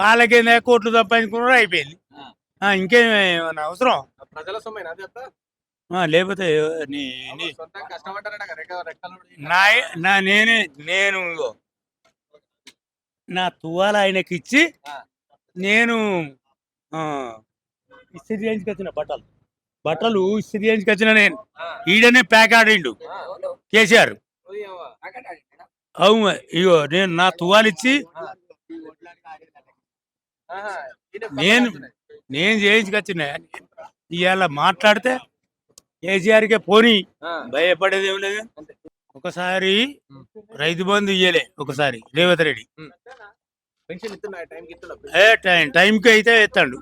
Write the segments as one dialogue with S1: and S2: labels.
S1: వాళ్ళకేందా కోట్లు సంపాదించుకున్నారు అయిపోయింది. ఇంకేమన్నా అవసరం?
S2: ప్రజల సొమ్మేనా అదంతా?
S1: లేకపోతే నీ నీ
S2: సొంతంగా కష్టపడ్డారట రెక్కలు
S1: నా నా నేనే నేను ఇగో నా తువాల ఆయనకిచ్చి నేను ఇస్త్రీ చేయించుకొచ్చిన బట్టలు ఇస్త్రీ చేయించుకొచ్చిన నేను. ఈడనే ప్యాక్ ఆడిండు కేసీఆర్. అవును, ఇగో నేను నా తువాలిచ్చి నేను నేను చేయించుకొచ్చిన. ఇవాళ మాట్లాడితే కేసీఆర్కే పోనీ, భయపడేది ఏం లేదు. ఒకసారి రైతు బంధు ఇయ్యలే, ఒకసారి రేవంత్ రెడ్డి టైంకి అయితే ఎత్తాడు,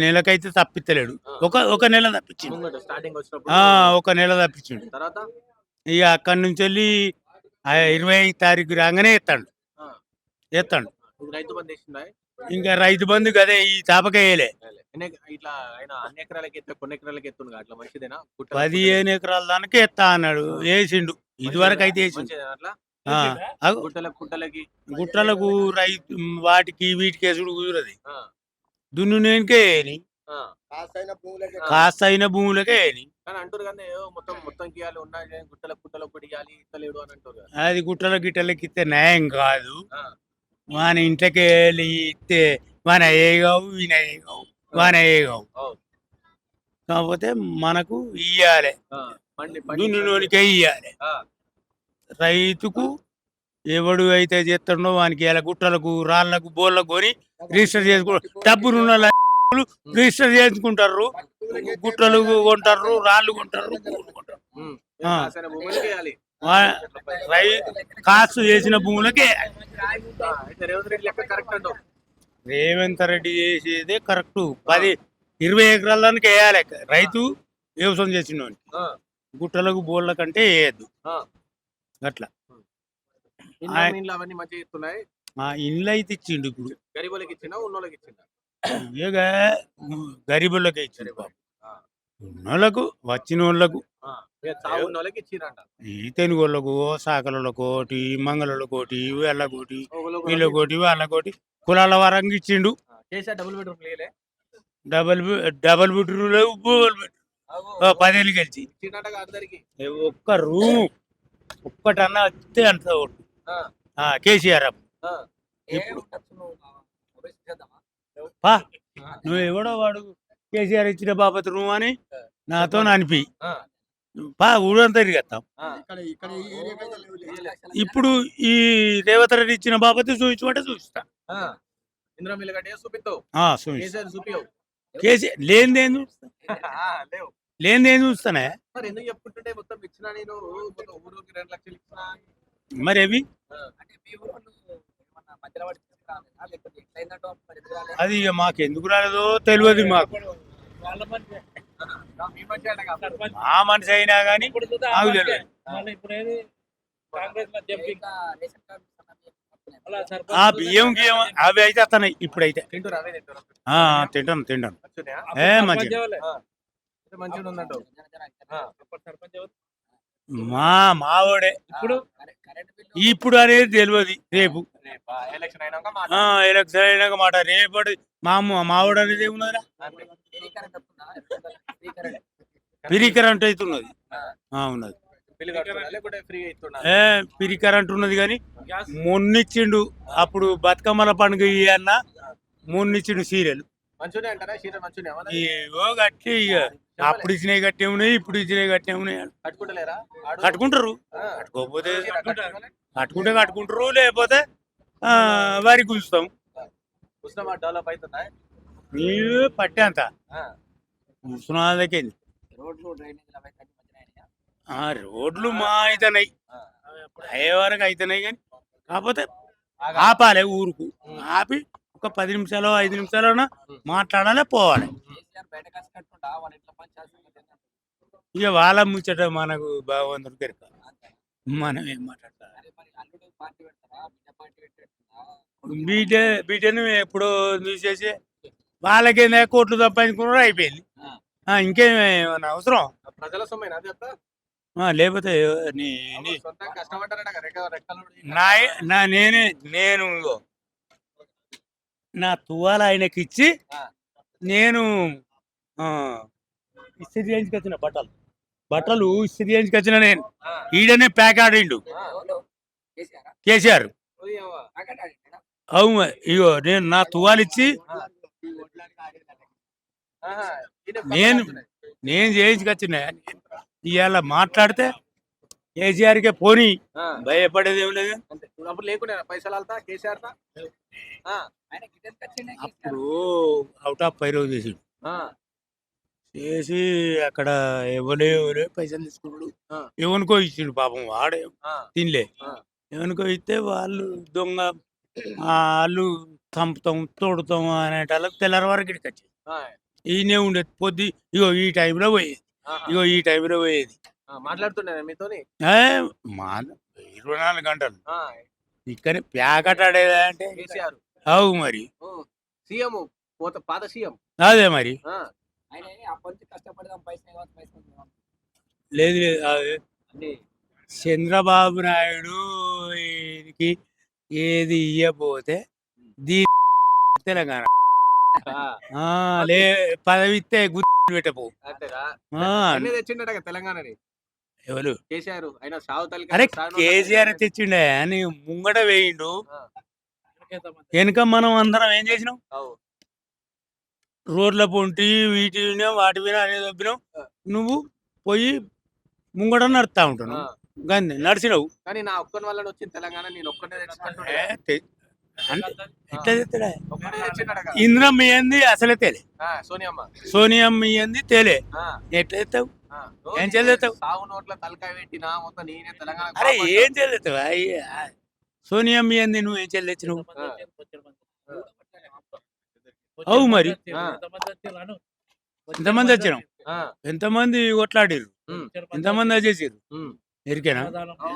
S1: నెలకైతే తప్పిత్తలేడు. ఒక నెల తప్పించిండు, ఒక నెల తప్పించిండు. ఇక అక్కడి నుంచి వెళ్ళి 25 తారీఖు రాగానే ఎత్తాడు. ఇంకా రైతు బంధు కదే ఈ తాపకేయలే. 15 ఎకరాల దానికి ఎత్తా అన్నాడు, వేసిండు. ఇదివరకు అయితే వేసిండు. గుట్టలకు రైతు వాటికి వీటికి వేసుడు కుదరది. దున్ను నేనికే వేయని, కాస్త అయిన భూములకే వేయని. అది గుట్టల గిట్టలకి ఇస్తే న్యాయం కాదు. మన ఇంట్లోకి వెళ్ళి ఇస్తే మన ఏగావు ఈయన ఏగావు, మన ఏగావు. కాకపోతే మనకు ఇయ్యాలి, దున్నులోనికే ఇయ్యాలి. రైతుకు ఎవడు అయితే చేస్తాడో వానికి ఇలా గుట్టలకు రాళ్లకు బోర్లకు కొని రిజిస్టర్ చేసుకో. డబ్బులున్న రిజిస్టర్ చేసుకుంటారు, గుట్టలు కొంటారు, రాళ్ళు కొంటారు, కాసు చేసిన భూములకే. రేవంత్ రెడ్డి చేసేదే కరెక్ట్. 20 ఎకరాల దానికి వేయాలి రైతు వ్యవసాయం చేసిన గుట్టలకు బోర్ల కంటే వేయద్దు అట్లా. ఇండ్లు అయితే ఇచ్చిండు. ఇప్పుడు గరీబులకే ఇచ్చిండు. ఉన్నోళ్ళకు వచ్చిన వాళ్ళకు, ఈ తెనుగు వాళ్ళకు, సాకలకోటి, మంగళకోటి, వెళ్ళకోటి, వీళ్ళకోటి, వాళ్ళకోటి కులాల వరంగా ఇచ్చిండు. డబల్ బెడ్రూమ్ లేవు, 10 ఏళ్ళు గెలిచి ఒక్క రూమ్ ఒక్కటన్నా వస్తే అంత ఓటు కేసీఆర్. నువ్వు ఎవడో వాడు కేసీఆర్ ఇచ్చిన బాబత్ రూమ్ అని నాతో అనిపి ఊరంతా తిరిగేస్తాం. ఇప్పుడు ఈ రేవంత్ రెడ్డి ఇచ్చిన బాబత్ చూపించమంటే చూపిస్తా. లేనిదేం చూస్తానే మరి. అవి అది మాకు ఎందుకు రాలేదో తెలియదు. మాకు ఆ మనిషి అయినా కానీ మాకు తెలియదు. ఆ బియ్యం గియ్యం అవి అయితే వస్తున్నాయి. ఇప్పుడైతే తింటాను. మావోడే ఇప్పుడు అనేది తెలియదు. రేపు ఎలక్షన్ అయినాక మాట. రేపటి మావోడు అనేది ఏమున్నదిరా, ఫ్రీ కరెంట్ అయితే ఉన్నది. ఉన్నది ఫ్రీ కరెంట్ ఉన్నది. కానీ మొన్నిచ్చిండు అప్పుడు బతుకమ్మల పండుగ అన్న, మొన్నిచ్చిండు సీరియల్ గట్టి. అప్పుడు ఇచ్చినవి గట్టే ఉన్నాయి, ఇప్పుడు ఇచ్చినవి గట్టే ఉన్నాయి. కట్టుకుంటారు, కట్టుకోకపోతే కట్టుకుంటారు, లేకపోతే వారికి గుంచుతాం. నీళ్ళు పట్టేంత కూర్చున్నదకేంది. రోడ్లు మా అయితున్నాయి, అయ్యే వరకు అవుతున్నాయి. కానీ కాకపోతే ఆపాలి, ఊరుకు ఆపి ఒక 10 నిమిషాలు 5 నిమిషాలన్నా మాట్లాడాలి, పోవాలి. ఇక వాళ్ళ ముచ్చట మనకు భగవంతుడు కనుక మనం ఏం మాట్లాడతాం. బిడ్డను ఎప్పుడో చూసేసి వాళ్ళకేందా కోట్లు సంపాదించుకున్నారు అయిపోయింది. ఇంకేమన్నా అవసరం?
S2: ప్రజల సొమ్మేనా అదంతా?
S1: లేకపోతే నేను నా తువాల ఆయనకి ఇచ్చి
S2: ఆ.
S1: నేను ఆ, ఇస్త్రీ చేయించుకొచ్చిన బట్టలు ఇస్త్రీ చేయించుకొచ్చిన నేను.
S2: ఆ.
S1: ఈడనే ప్యాక్ ఆడిండు
S2: ఆ.
S1: కేసీఆర్.
S2: ఓయ్ అవ్వ.
S1: అవును మరి. ఇగో నేను నా తువాలు ఇచ్చి
S2: ఆహా. ఈయన
S1: నేను
S2: పక్కన
S1: నేను చేయించుకొచ్చిన. ఇవాళ మాట్లాడితే కేసీఆర్కే పోనీ,
S2: ఆ.
S1: భయపడేది ఏం లేదు.
S2: అంతే. అప్పుడు లేకుండా పైసలు వెళ్తా కేసీఆర్ తా? ఆ.
S1: అప్పుడు అవుట్ ఆఫ్ పైరవ్ చేసి
S2: ఆ.
S1: చేసి అక్కడ ఎవరే పైసలు తీసుకున్నాడు.
S2: ఆ.
S1: ఎవరికో ఇచ్చిండు పాపం, వాడే
S2: ఆ.
S1: తినలే.
S2: ఆ.
S1: ఎవరికో ఇస్తే వాళ్ళు దొంగ, వాళ్ళు చంపుతాం తోడుతాం అనేటాళ్ళకి తెల్లారి వరకు ఇక్కడికి వచ్చేది.
S2: ఆ.
S1: ఈయనే ఉండేది పొద్దు. ఇగో ఈ టైంలో పోయేది,
S2: ఆహా.
S1: ఇగో ఈ టైంలో పోయేది.
S2: ఆ. మాట్లాడుతున్నాను మీతోని.
S1: ఏ, మా 24 గంటలు
S2: ఆ.
S1: ఇక్కడ ప్యాకెట్ ఆడేదా అంటే
S2: కేసీఆర్
S1: అవు మరి.
S2: సీఎం పాత సీఎం.
S1: అదే మరి.
S2: ఆ.
S1: లేదు లేదు, అదే
S2: అన్ని.
S1: చంద్రబాబు నాయుడు ఈయనకి ఏది ఇయ్యపోతే దీ తెలంగాణ
S2: ఆ.
S1: ఆ, లే పదవి ఇస్తే గుర్తు పెట్టపో.
S2: అంతేనా?
S1: ఆ,
S2: అన్ని తెచ్చిండట తెలంగాణని
S1: ఎవరు?
S2: కేసీఆర్. ఆయన సావు తల్లి
S1: అరే కేసీఆర్ తెచ్చిండే అని ముంగట వేయిండు. వెనుక మనం అందరం ఏం చేసినాం? రోడ్ల పొంటి వీటి వినా వాటి వినా అనేది దొబ్బినాం. నువ్వు పోయి ముంగట నడుస్తా ఉంటున్నావు, గంది నడిచినావు.
S2: కానీ నా ఒక్కని వల్ల వచ్చింది తెలంగాణ. నేను ఒక్కనే తెచ్చుకుంటున్నా.
S1: ఏ, ఎట్లా తెస్తాడా?
S2: ఒక్కనే తెచ్చిండట కదా.
S1: ఇంద్రం ఇయ్యంది అసలే తేలే,
S2: సోనియమ్మ.
S1: సోనియం ఇయ్యంది తేలే. ఎట్లా తెస్తావు? ఏం చేయలేతావు?
S2: సావు నోట్ల తలకాయ పెట్టినా మొత్తం నేనే తెలంగాణ.
S1: అరే ఏం చేయలేతావు? సోనియం ఇయ్యంది నువ్వు ఏం చేయలేచ్చు నువ్వు? అవు మరి. ఎంతమంది వచ్చినాం, ఎంతమంది కొట్లాడిరు, ఎంతమంది వచ్చేసారు ఎరికేనా?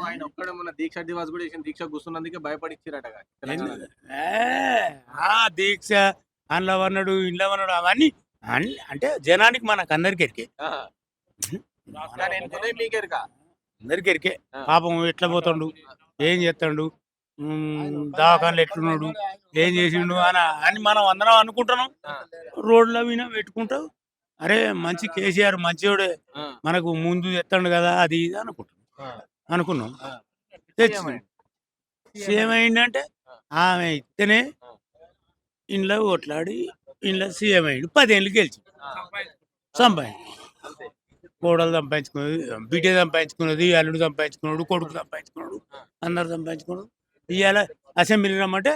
S2: ఆయన ఒక్కడే మొన్న దీక్ష దివాస్ కూడా చేసిన. దీక్ష కూర్చున్నందుకే భయపడి ఇచ్చిరట తెలంగాణ.
S1: దీక్ష అందులో అన్నాడు ఇంట్లో అన్నాడు అవన్నీ అంటే జనానికి మనకు అందరికి ఎరికే,
S2: మీకేరుగా
S1: అందరికి ఎరికే. పాపం ఎట్లా పోతాడు, ఏం చేస్తాడు, దవాఖానలు ఎట్లున్నాడు, ఏం చేసిండు అని మనం అందరం అనుకుంటున్నాం. రోడ్ల మీద పెట్టుకుంటావు. అరే మంచి కేసీఆర్ మంచివాడే, మనకు ముందు తెస్తాడు కదా అది ఇది అనుకున్నాం. తెచ్చి సీఎం అయిందంటే ఆమె ఇస్తేనే ఇంట్లో కొట్లాడి ఇంట్లో సీఎం అయ్యిండు. 10 ఏళ్ళు గెలిచి సంపాదించు, కోడలు సంపాదించుకున్నది, బిడ్డ సంపాదించుకున్నది, అల్లుడు సంపాదించుకున్నాడు, కొడుకు సంపాదించుకున్నాడు, అందరు సంపాదించుకున్నాడు. ఇవాళ అసెంబ్లీ రమ్మంటే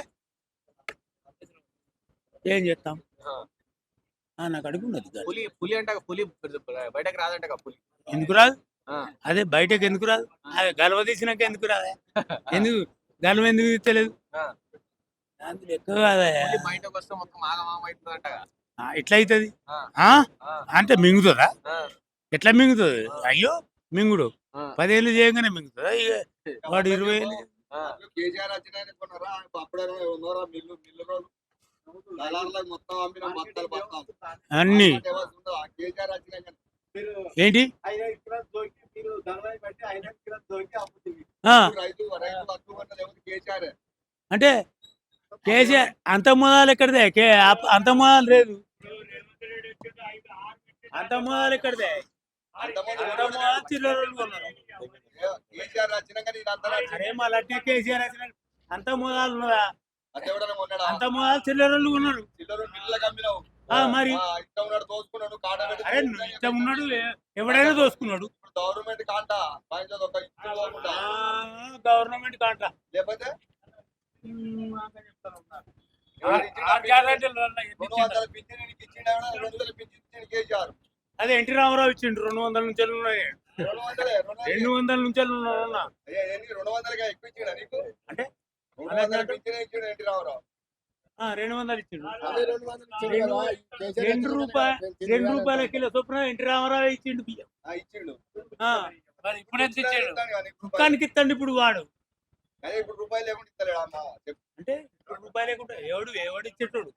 S1: ఏం చేస్తాం? నాకు అడుగున్నది.
S2: పులి అంట, పులి బయటకు రాదంట పులి.
S1: ఎందుకు రాదు? అదే బయటకు ఎందుకు రాదు? అదే గలవ తీసినాక ఎందుకు రాదా? ఎందుకు గలవ ఎందుకు తీస్తలేదు? అందులో ఎక్కువ కాదా
S2: బయటకు వస్తే మొత్తం ఆగమాగం అవుతుందంట.
S1: ఎట్లా అవుతుంది అంటే మింగుతుందా? ఎట్లా మింగుతుంది? అయ్యో మింగుడు 10 ఏళ్ళు చేయగానే మింగుతుందా? ఇక వాడు 20 ఏళ్ళు. అన్ని ఏంటి అంటే కేసీఆర్ అంత మొదలు ఎక్కడదే? అంత మొదలు లేదు, అంత మొదలు ఎక్కడదే? అరే మా లడ్డే కేసీఆర్ అంత మొదలు ఉన్నదా? అంత మొదలు చిల్లరలు ఉన్నారు మరి. అరే ఇష్టం ఉన్నాడు, ఎవడైనా దోసుకున్నాడు. గవర్నమెంట్ కాంట లేకపోతే అదే ఎన్టీ రామారావు ఇచ్చిండు 200 నుంచి 200 నుంచి అంటే 200 ఇచ్చిండు. 2 రూపాయల కిలో చొప్పున ఎన్టీ రామారావు ఇచ్చిండు బియ్యం. ఇప్పుడు ఎంత ఇచ్చాడు? దుకాణానికి ఇస్తాడు ఇప్పుడు వాడు. అంటే రూపాయి లేకుండా ఎవడు ఇచ్చేటోడు?